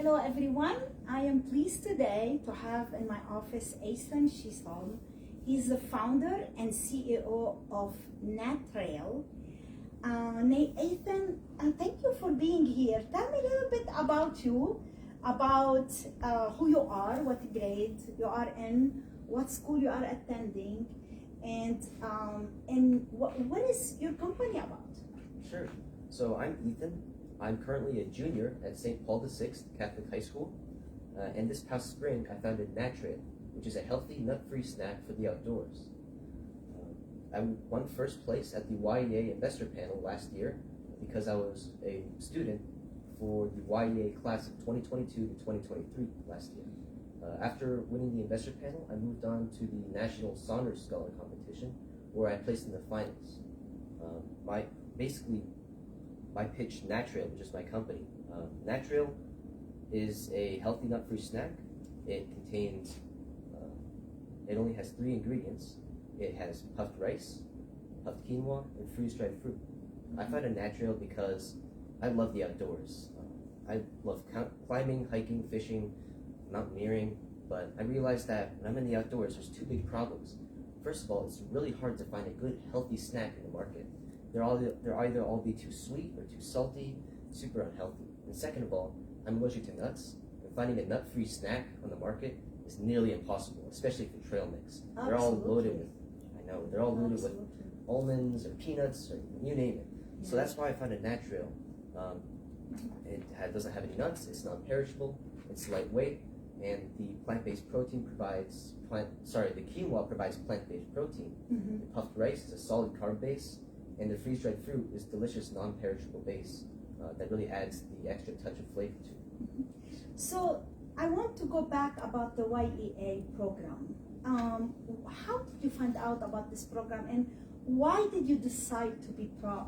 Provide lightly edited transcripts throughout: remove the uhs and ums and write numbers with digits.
Hello everyone, I am pleased today to have in my office Etan Chisholm. He's the founder and CEO of NaTrail. Etan, thank you for being here. Tell me a little bit about you, about who you are, what grade you are in, what school you are attending, and what is your company about? Sure. So I'm Ethan. I'm currently a junior at St. Paul VI Catholic High School. And this past spring, I founded NaTrail, which is a healthy, nut-free snack for the outdoors. I won first place at the YEA Investor Panel last year because I was a student for the YEA class of 2022 to 2023 last year. After winning the Investor Panel, I moved on to the National Saunders Scholar Competition, where I placed in the finals. My pitch, NaTrail, which is my company. NaTrail is a healthy nut-free snack. It contains, it only has 3 ingredients. It has puffed rice, puffed quinoa, and freeze-dried fruit. I founded NaTrail because I love the outdoors. I love climbing, hiking, fishing, mountaineering, but I realized that when I'm in the outdoors, there's 2 big problems. First of all, it's really hard to find a good, healthy snack in the market. They're either all be too sweet or too salty, super unhealthy. And second of all, I'm allergic to nuts, and finding a nut-free snack on the market is nearly impossible, especially for trail mix. Absolutely. They're all loaded with almonds or peanuts or you name it. Yeah. So that's why I founded NaTrail. It doesn't have any nuts, it's non-perishable, it's lightweight, and the plant-based protein provides the quinoa provides plant-based protein. Mm-hmm. The puffed rice is a solid carb base, and the freeze-dried fruit is delicious non-perishable base that really adds the extra touch of flavor to it. Mm-hmm. So I want to go back about the YEA program. How did you find out about this program, and why did you decide to be part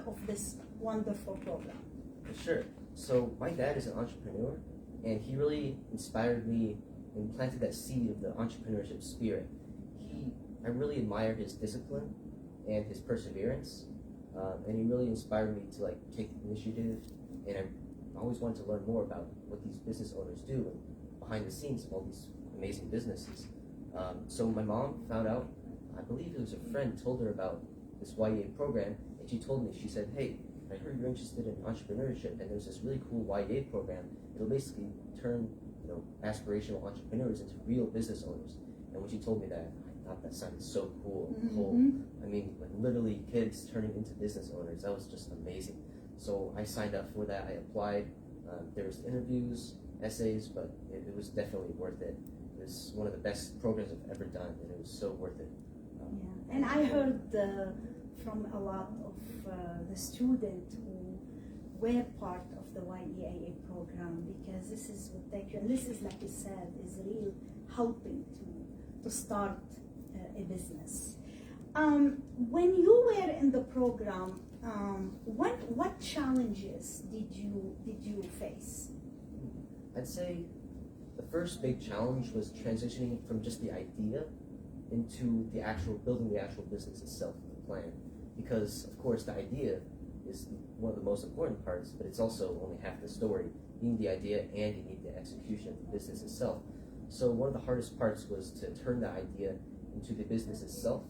of this wonderful program? Sure. So my dad is an entrepreneur, and he really inspired me and planted that seed of the entrepreneurship spirit. I really admire his discipline and his perseverance, and he really inspired me to take initiative, and I always wanted to learn more about what these business owners do and behind the scenes of all these amazing businesses. So my mom found out, I believe it was a friend told her about this YEA program, and she told me, she said, hey, I heard you're interested in entrepreneurship, and there's this really cool YEA program. It'll basically turn aspirational entrepreneurs into real business owners. And when she told me that, I thought that sounded so cool and cool. I mean, literally kids turning into business owners. That was just amazing. So I signed up for that. I applied. There was interviews, essays, but it was definitely worth it. It was one of the best programs I've ever done, and it was so worth it. Yeah, and I heard from a lot of the students who were part of the YEA program, because this is what they can, this is, like you said, is really helping to start a business. When you were in the program, what challenges did you face? I'd say the first big challenge was transitioning from just the idea into building the actual business itself, the plan. Because of course the idea is one of the most important parts, but it's also only half the story. You need the idea and you need the execution of the business itself. So one of the hardest parts was to turn the idea into the business itself.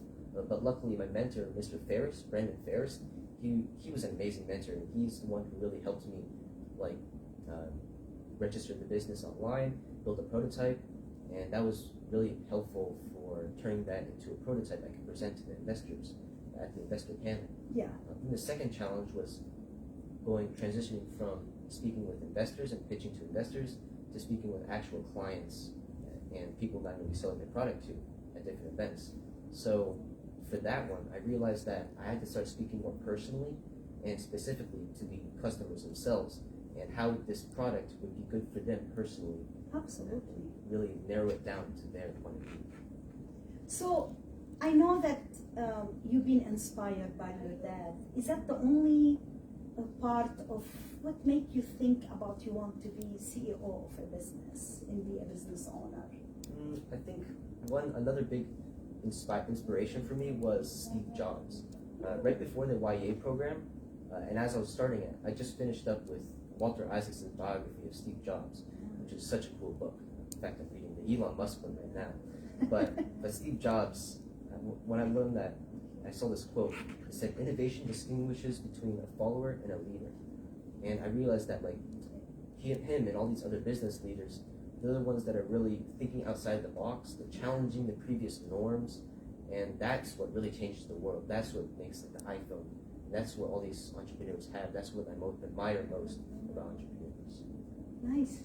But luckily my mentor, Mr. Ferris, Brandon Ferris, he was an amazing mentor, and he's the one who really helped me register the business online, build a prototype, and that was really helpful for turning that into a prototype I could present to the investors at the investor panel. Yeah. And the second challenge was transitioning from speaking with investors and pitching to investors to speaking with actual clients and people that I'm going to be selling the product to at different events. So for that one, I realized that I had to start speaking more personally and specifically to the customers themselves and how this product would be good for them personally. Absolutely. Really narrow it down to their point of view. So I know that you've been inspired by your dad. Is that the only part of what made you think about you want to be CEO of a business and be a business owner? I think another big inspiration for me was Steve Jobs. Right before the YEA program, And as I was starting it, I just finished up with Walter Isaacson's biography of Steve Jobs, which is such a cool book. In fact, I'm reading the Elon Musk one right now. But Steve Jobs, when I learned that, I saw this quote. It said, "Innovation distinguishes between a follower and a leader." And I realized that like him and all these other business leaders, they're the ones that are really thinking outside the box. They're challenging the previous norms, and that's what really changes the world. That's what makes like the iPhone. That's what all these entrepreneurs have. That's what I admire most about entrepreneurs. Nice.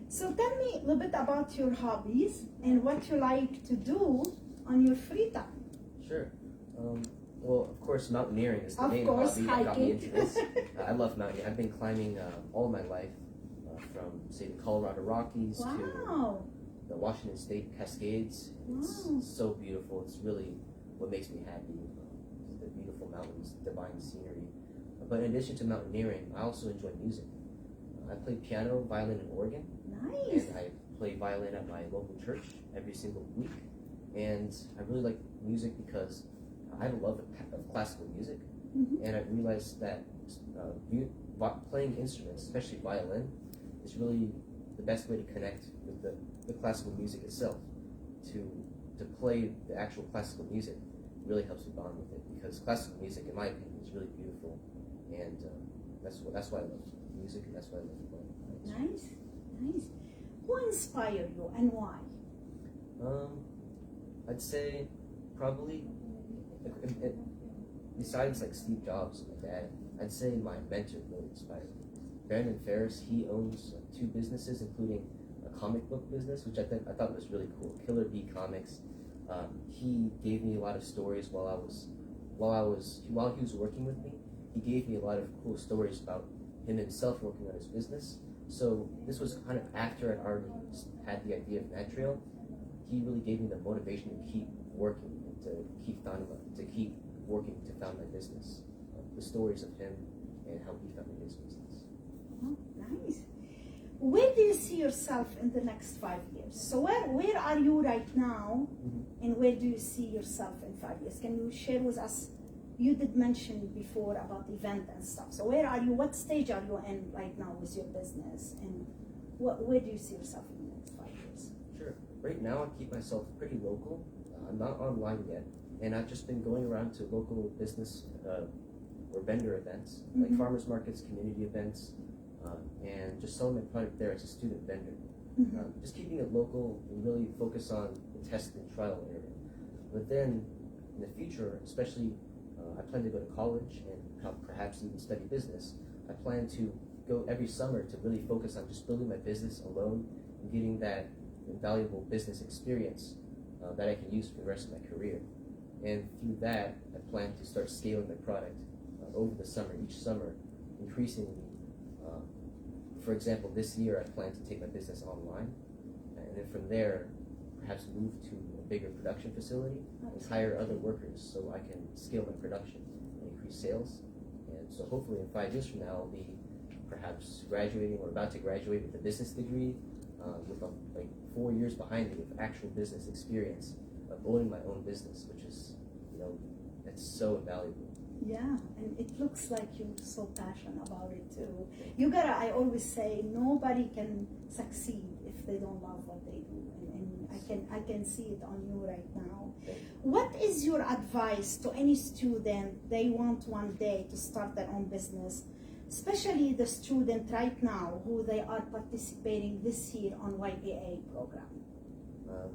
So tell me a little bit about your hobbies and what you like to do on your free time. Sure. Well, of course, mountaineering is the Of main course, hobby that got me hiking. into this. I love mountaineering. I've been climbing all my life, from, say, the Colorado Rockies to Wow. the Washington State Cascades. It's Wow. so beautiful. It's really what makes me happy. The beautiful mountains, divine scenery. But in addition to mountaineering, I also enjoy music. I play piano, violin, and organ. Nice. And I play violin at my local church every single week. And I really like music because I have a love of classical music. Mhm. And I realized that playing instruments, especially violin, is really the best way to connect with the classical music itself. To play the actual classical music really helps me bond with it, because classical music, in my opinion, is really beautiful. And that's why I love music, and that's why I love playing. Nice. Nice. Who inspire you and why? I'd say probably, besides like Steve Jobs, my dad, I'd say my mentor really inspired me. Brandon Ferris, he owns 2 businesses, including a comic book business, which I thought was really cool. Killer Bee Comics. He gave me a lot of stories while he was working with me. He gave me a lot of cool stories about him himself working on his business. So this was kind of after I'd already had the idea of NaTrail. He really gave me the motivation to keep working and to keep working to found my business. The stories of him and how he founded his business. Oh, nice. Where do you see yourself in the next 5 years? So where are you right now, and where do you see yourself in 5 years? Can you share with us? You did mention before about event and stuff. So where are you? What stage are you in right now with your business, and where do you see yourself in the next 5 years? Sure. Right now, I keep myself pretty local. I'm not online yet, and I've just been going around to local business or vendor events, like farmers markets, community events, and just selling my product there as a student vendor. Just keeping it local and really focus on the test and trial area. But then, in the future, especially, I plan to go to college and perhaps even study business. I plan to go every summer to really focus on just building my business alone and getting that invaluable business experience that I can use for the rest of my career. And through that, I plan to start scaling my product over the summer, each summer, increasingly. For example, this year I plan to take my business online, and then from there, perhaps move to a bigger production facility and hire other workers so I can scale my production and increase sales. And so hopefully in 5 years from now, I'll be perhaps graduating or about to graduate with a business degree with like 4 years behind me of actual business experience of owning my own business, which is, that's so invaluable. Yeah, and it looks like you're so passionate about it too. I always say, nobody can succeed if they don't love what they do, and I can see it on you right now. What is your advice to any student they want one day to start their own business, especially the student right now who they are participating this year on YAA program?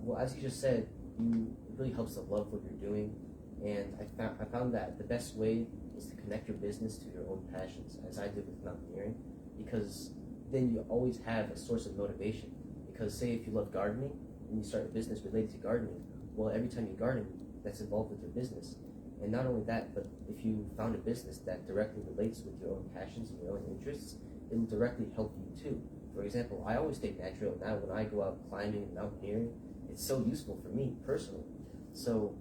Well, as you just said, it really helps to love what you're doing. And I found that the best way is to connect your business to your own passions, as I did with mountaineering, because then you always have a source of motivation. Because say if you love gardening and you start a business related to gardening, well, every time you garden, that's involved with your business. And not only that, but if you found a business that directly relates with your own passions and your own interests, it will directly help you too. For example, I always take NaTrail now when I go out climbing and mountaineering. It's so useful for me personally. So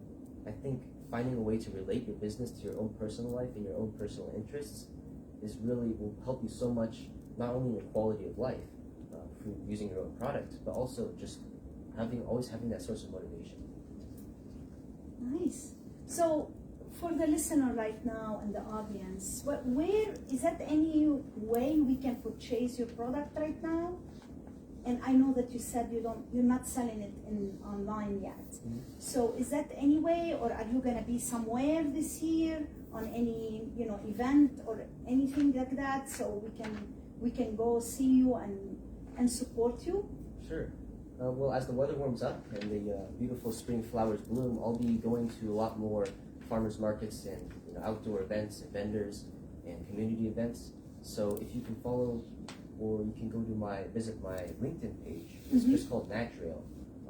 I think finding a way to relate your business to your own personal life and your own personal interests will help you so much, not only in your quality of life through using your own product, but also just always having that source of motivation. Nice. So For the listener right now and the audience, where is that any way we can purchase your product right now? And I know that you said you're not selling it online yet. Mm-hmm. So is that any way, or are you gonna be somewhere this year on any event or anything like that, so we can go see you and support you? Sure. Well, as the weather warms up and the beautiful spring flowers bloom, I'll be going to a lot more farmers markets and outdoor events and vendors and community events. So if you can follow, or you can go to visit my LinkedIn page. It's Mm-hmm. just called NaTrail.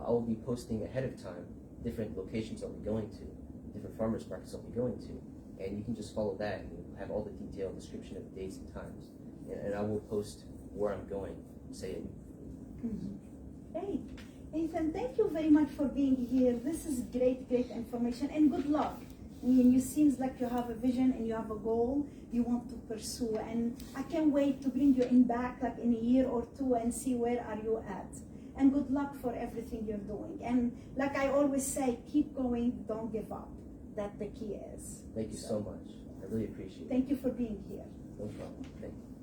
I will be posting ahead of time different locations I'll be going to, different farmers markets I'll be going to, and you can just follow that and you'll have all the detailed description of the dates and times. And I will post where I'm going, say it. Mm-hmm. Great. Etan, thank you very much for being here. This is great information, and good luck. I mean, you seems like you have a vision and you have a goal you want to pursue, and I can't wait to bring you back like in a year or two and see where are you at. And good luck for everything you're doing. And like I always say, keep going, don't give up. That the key is. Thank you so much. I really appreciate it. Thank you for being here. No problem. Thank you.